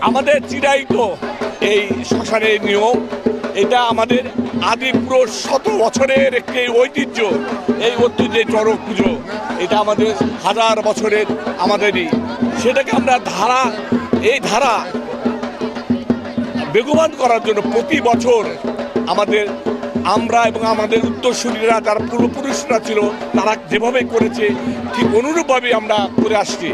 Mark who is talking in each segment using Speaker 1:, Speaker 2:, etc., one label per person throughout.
Speaker 1: আমাদের চিরায়ত এই শ্মশানের নিয়ম, এটা আমাদের আদি পুরো ১৭ বছরের একটি ঐতিহ্য। এই ঐতিহ্যে চড়ক পুজো, এটা আমাদের হাজার বছরের আমাদেরই, সেটাকে আমরা এই ধারা বেগবান করার জন্য প্রতি বছর আমরা এবং আমাদের উত্তরসূরিরা যারা পূর্বপুরুষরা ছিল তারা যেভাবে করেছে ঠিক অনুরূপভাবে আমরা করে আসছি।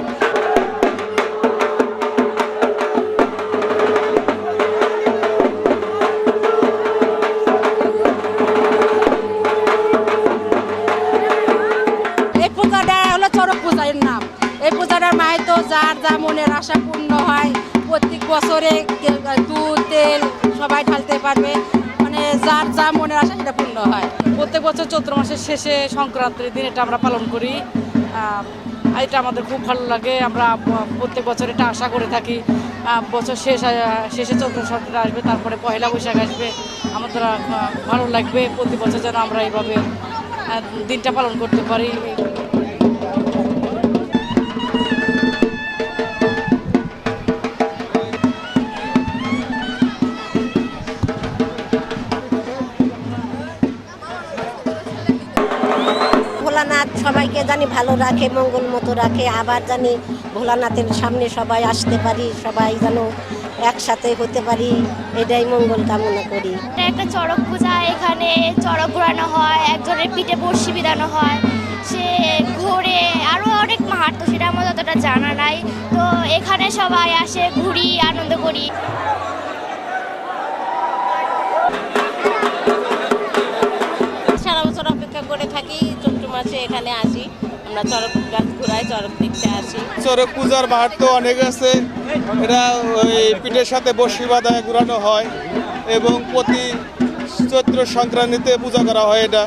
Speaker 2: এই পূজাটা হলো চড়ক পূজার নাম। এই পূজাটার মাহাত্ম্য যার যা মনের আশা পূর্ণ হয় প্রত্যেক বছরে দুধ তেল সবাই ঢালতে পারবে, মানে যার যা মনের আশা সেটা পূর্ণ হয়।
Speaker 3: প্রত্যেক বছর চৈত্র মাসের শেষে সংক্রান্তির দিন এটা আমরা পালন করি। এটা আমাদের খুব ভালো লাগে। আমরা প্রত্যেক বছর এটা আশা করে থাকি বছর শেষে চৈত্র সংক্রান্তি আসবে, তারপরে পয়লা বৈশাখ আসবে। আমাদের ভালো লাগবে প্রতি বছর যেন আমরা এইভাবে দিনটা পালন করতে পারি।
Speaker 4: ভোলানাথ সবাইকে জানি ভালো রাখে, মঙ্গল মতো রাখে, আবার জানি ভোলানাথের সামনে সবাই আসতে পারি, সবাই যেন একসাথে হতে পারি, এটাই মঙ্গল কামনা করি।
Speaker 5: এটা একটা চড়ক পূজা, এখানে চড়ক ঘোরানো হয়, একজনের পিঠে বর্ষি বিধানো হয়, সে ঘোরে, আরও অনেক মাহাত্ম্য সেটা আমার যতটা জানা নাই। তো এখানে সবাই আসে, ঘুরি, আনন্দ করি।
Speaker 2: সারা বছর অপেক্ষা করে থাকি, চৈত্র মাসে এখানে আসি, আমরা চড়ক গাছ ঘুরাই, চড়ক দেখতে আসি।
Speaker 6: চড়ক পূজার মাহাত্ম্য অনেক আছে। এটা ওই পিঠের সাথে বর্ষি বাঁধায় ঘুরানো হয় এবং প্রতি চৈত্র সংক্রান্তিতে পূজা করা হয় এটা।